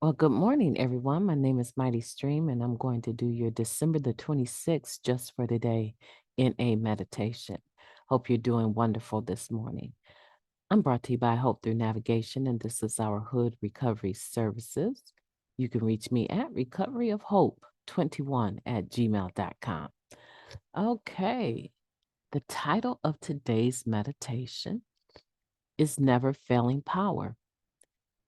Well, good morning, everyone. My name is Mighty Stream, and I'm going to do your December the 26th just for today in a meditation. Hope you're doing wonderful this morning. I'm brought to you by Hope Through Navigation, and this is our Hood Recovery Services. You can reach me at recoveryofhope21@gmail.com. Okay, the title of today's meditation is Never Failing Power.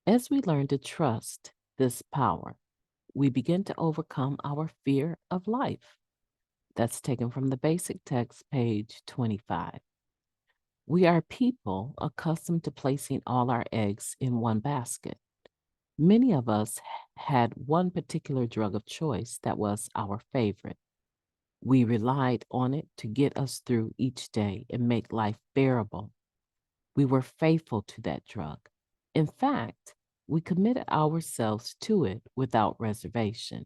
As we learn to trust this power, we begin to overcome our fear of life. That's taken from the basic text, page 25. We are people accustomed to placing all our eggs in one basket. Many of us had one particular drug of choice that was our favorite. We relied on it to get us through each day and make life bearable. We were faithful to that drug. In fact, we committed ourselves to it without reservation,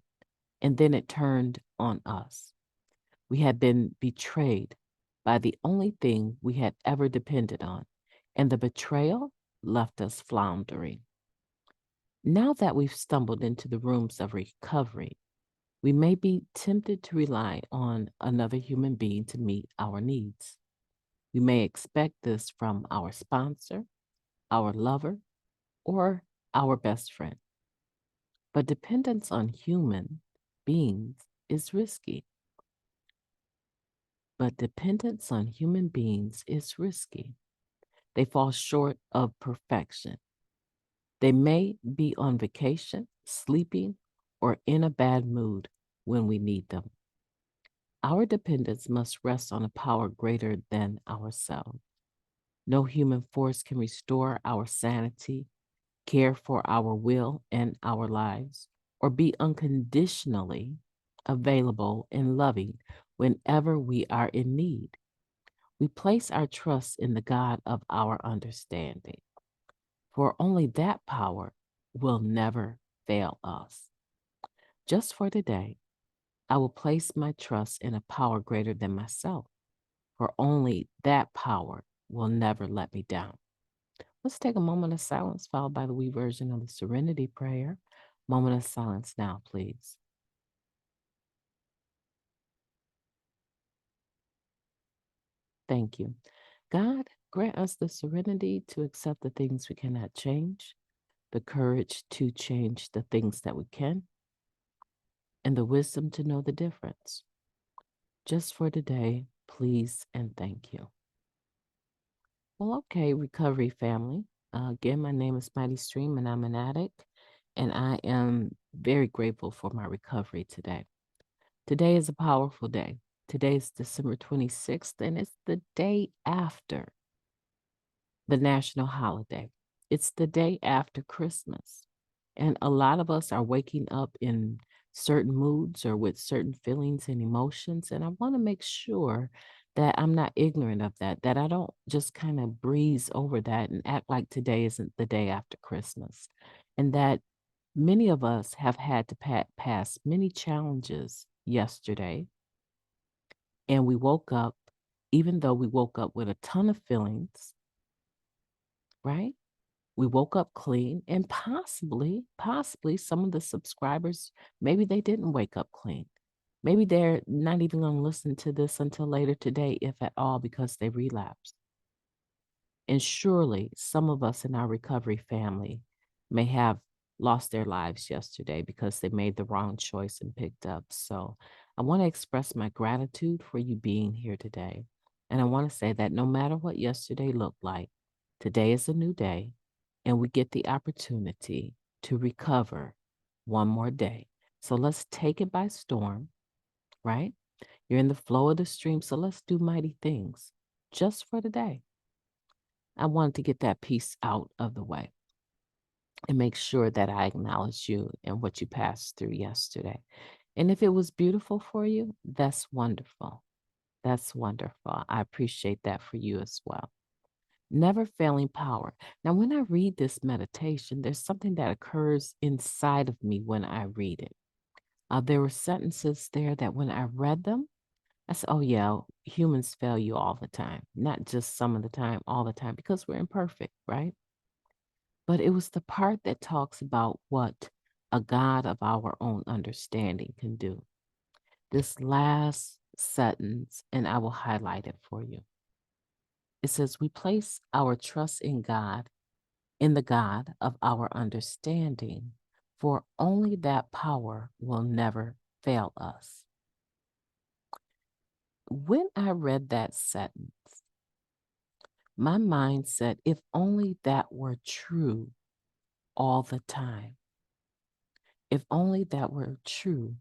and then it turned on us. We had been betrayed by the only thing we had ever depended on, and the betrayal left us floundering. Now that we've stumbled into the rooms of recovery, we may be tempted to rely on another human being to meet our needs. We may expect this from our sponsor, our lover, or our best friend. But dependence on human beings is risky. But dependence on human beings is risky. They fall short of perfection. They may be on vacation, sleeping, or in a bad mood when we need them. Our dependence must rest on a power greater than ourselves. No human force can restore our sanity, care for our will and our lives, or be unconditionally available and loving whenever we are in need. We place our trust in the God of our understanding, for only that power will never fail us. Just for today, I will place my trust in a power greater than myself, for only that power will never let me down. Let's take a moment of silence, followed by the wee version of the Serenity Prayer. Moment of silence now, please. Thank you. God, grant us the serenity to accept the things we cannot change, the courage to change the things that we can, and the wisdom to know the difference. Just for today, please and thank you. Well, okay, recovery family. Again, my name is Mighty Stream and I'm an addict, and I am very grateful for my recovery today. Today is a powerful day. Today is December 26th, and it's the day after the national holiday. It's the day after Christmas. And a lot of us are waking up in certain moods or with certain feelings and emotions. And I want to make sure that I'm not ignorant of that, that I don't just kind of breeze over that and act like today isn't the day after Christmas. And that many of us have had to pass many challenges yesterday. And we woke up, even though we woke up with a ton of feelings, right? We woke up clean, and possibly some of the subscribers, maybe they didn't wake up clean. Maybe they're not even going to listen to this until later today, if at all, because they relapsed. And surely some of us in our recovery family may have lost their lives yesterday because they made the wrong choice and picked up. So I want to express my gratitude for you being here today. And I want to say that no matter what yesterday looked like, today is a new day, and we get the opportunity to recover one more day. So let's take it by storm, right? You're in the flow of the stream, so let's do mighty things just for today. I wanted to get that piece out of the way and make sure that I acknowledge you and what you passed through yesterday. And if it was beautiful for you, that's wonderful. That's wonderful. I appreciate that for you as well. Never failing power. Now, when I read this meditation, there's something that occurs inside of me when I read it. There were sentences there that when I read them, I said, oh, yeah, humans fail you all the time, not just some of the time, all the time, because we're imperfect, right? But it was the part that talks about what a God of our own understanding can do. This last sentence, and I will highlight it for you. It says, we place our trust in God, in the God of our understanding, for only that power will never fail us. When I read that sentence, my mind said, if only that were true all the time. If only that were true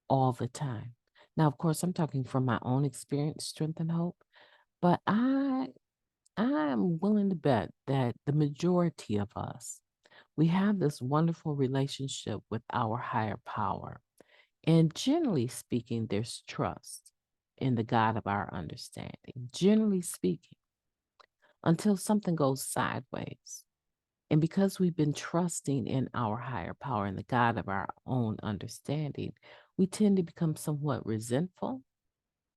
all the time. Now, of course, I'm talking from my own experience, strength, and hope, but I'm willing to bet that the majority of us, we have this wonderful relationship with our higher power. And generally speaking, there's trust in the God of our understanding, generally speaking, until something goes sideways. And because we've been trusting in our higher power and the God of our own understanding, we tend to become somewhat resentful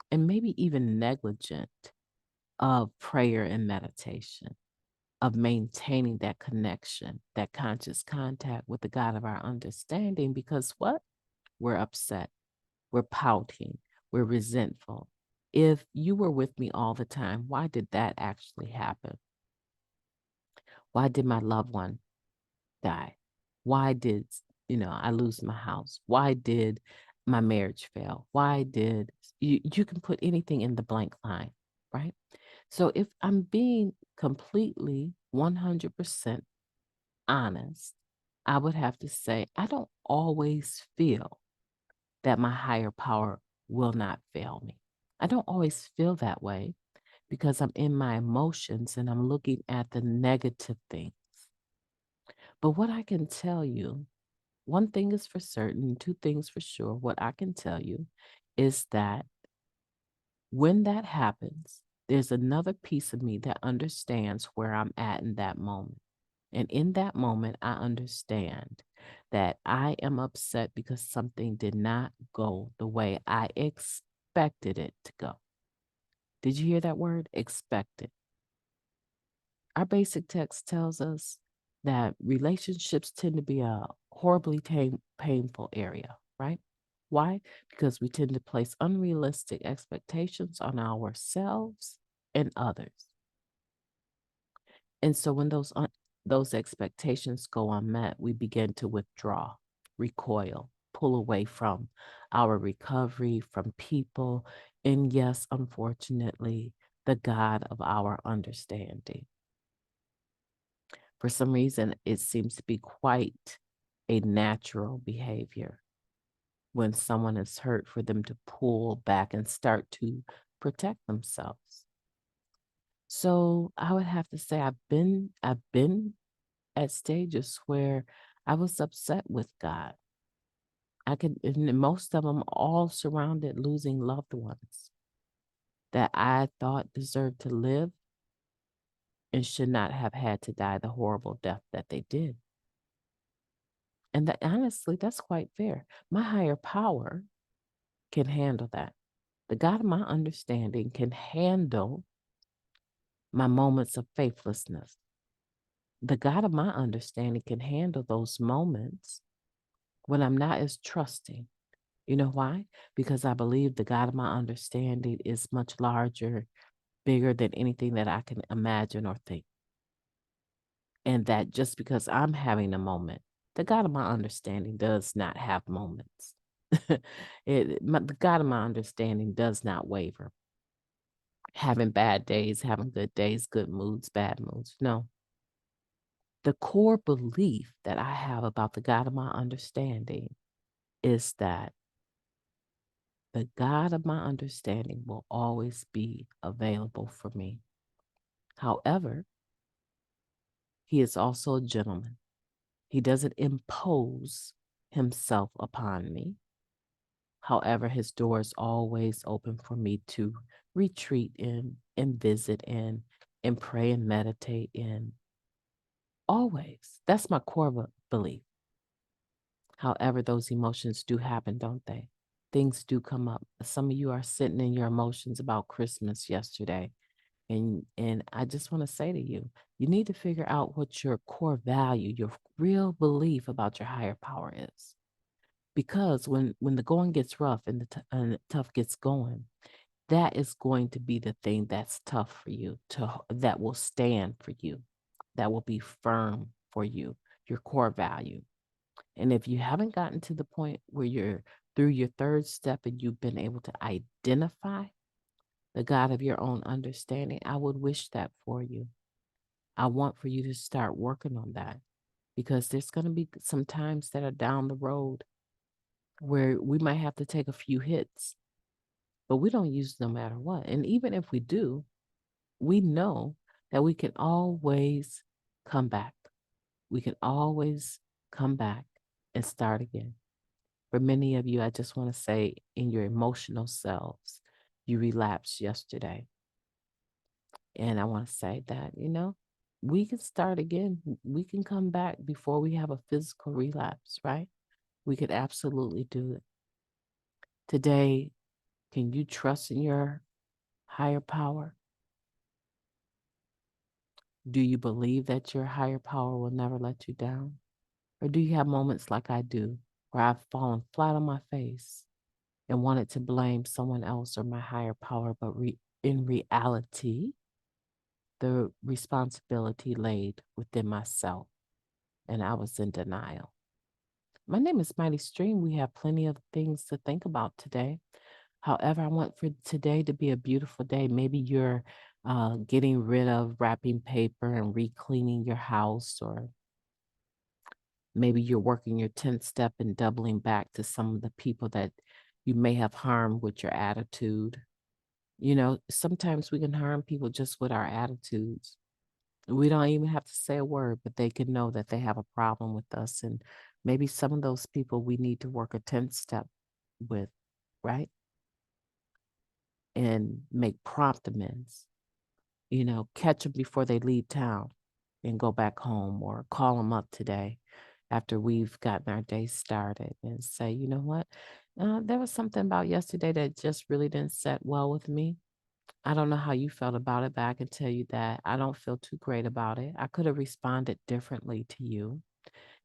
and maybe even negligent of prayer and meditation, of maintaining that connection, that conscious contact with the God of our understanding, because what? We're upset, we're pouting, we're resentful. If you were with me all the time, why did that actually happen? Why did my loved one die? Why did, I lose my house? Why did my marriage fail? Why did you can put anything in the blank line, right? So if I'm being completely 100% honest, I would have to say I don't always feel that my higher power will not fail me. I don't always feel that way because I'm in my emotions and I'm looking at the negative things. But what I can tell you, one thing is for certain, two things for sure. What I can tell you is that when that happens, there's another piece of me that understands where I'm at in that moment. And in that moment, I understand that I am upset because something did not go the way I expected it to go. Did you hear that word? Expected. Our basic text tells us that relationships tend to be a horribly painful area, right? Why? Because we tend to place unrealistic expectations on ourselves and others. And so when those expectations go unmet, we begin to withdraw, recoil, pull away from our recovery, from people, and yes, unfortunately, the God of our understanding. For some reason, it seems to be quite a natural behavior when someone is hurt for them to pull back and start to protect themselves. So I would have to say I've been at stages where I was upset with God. And most of them all surrounded losing loved ones that I thought deserved to live and should not have had to die the horrible death that they did. And that honestly, that's quite fair. My higher power can handle that. The God of my understanding can handle my moments of faithlessness. The God of my understanding can handle those moments when I'm not as trusting. You know why? Because I believe the God of my understanding is much larger, bigger than anything that I can imagine or think. And that just because I'm having a moment, the God of my understanding does not have moments. The God of my understanding does not waver. Having bad days, having good days, good moods, bad moods. No. The core belief that I have about the God of my understanding is that the God of my understanding will always be available for me. However, he is also a gentleman. He doesn't impose himself upon me. However, his door is always open for me to retreat in and visit in and pray and meditate in. Always. That's my core belief. However, those emotions do happen, don't they? Things do come up. Some of you are sitting in your emotions about Christmas yesterday. And I just want to say to you, you need to figure out what your core value, your real belief about your higher power is. Because when the going gets rough and the tough gets going, that is going to be the thing that's tough for you that will stand for you, that will be firm for you, your core value. And if you haven't gotten to the point where you're through your third step and you've been able to identify the God of your own understanding, I would wish that for you. I want for you to start working on that, because there's going to be some times that are down the road where we might have to take a few hits, but we don't use no matter what. And even if we do, we know that we can always come back. We can always come back and start again. For many of you, I just want to say, in your emotional selves, you relapsed yesterday. And I want to say that, we can start again. We can come back before we have a physical relapse, right? We could absolutely do it. Today, can you trust in your higher power? Do you believe that your higher power will never let you down? Or do you have moments like I do, where I've fallen flat on my face and wanted to blame someone else or my higher power, but in reality, the responsibility laid within myself, and I was in denial? My name is Mighty Stream. We have plenty of things to think about today. However, I want for today to be a beautiful day. Maybe you're getting rid of wrapping paper and re-cleaning your house, or maybe you're working your 10th step and doubling back to some of the people that you may have harmed with your attitude. Sometimes we can harm people just with our attitudes. We don't even have to say a word, but they can know that they have a problem with us. And maybe some of those people we need to work a 10th step with, right? And make prompt amends. Catch them before they leave town and go back home, or call them up today after we've gotten our day started and say, you know what? There was something about yesterday that just really didn't set well with me. I don't know how you felt about it, but I can tell you that I don't feel too great about it. I could have responded differently to you.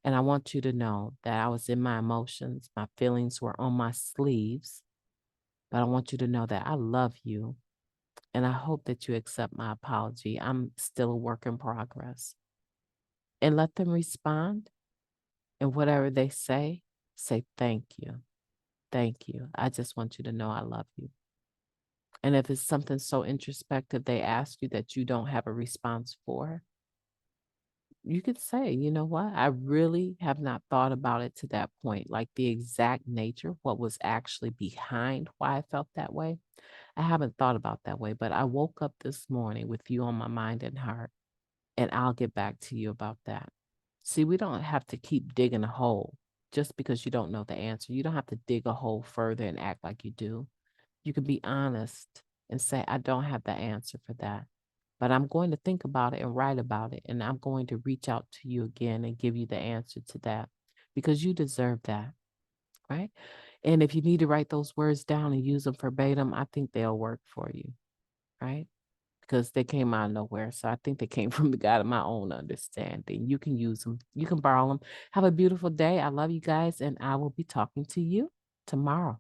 And I want you to know that I was in my emotions. My feelings were on my sleeves. But I want you to know that I love you. And I hope that you accept my apology. I'm still a work in progress. And let them respond. And whatever they say thank you. Thank you. I just want you to know I love you. And if it's something so introspective they ask you that you don't have a response for, you could say, you know what? I really have not thought about it to that point, like the exact nature, what was actually behind why I felt that way. I haven't thought about that way, but I woke up this morning with you on my mind and heart, and I'll get back to you about that. See, we don't have to keep digging a hole just because you don't know the answer. You don't have to dig a hole further and act like you do. You can be honest and say, I don't have the answer for that, but I'm going to think about it and write about it. And I'm going to reach out to you again and give you the answer to that, because you deserve that, right? And if you need to write those words down and use them verbatim, I think they'll work for you, right? Because they came out of nowhere. So I think they came from the God of my own understanding. You can use them. You can borrow them. Have a beautiful day. I love you guys, and I will be talking to you tomorrow.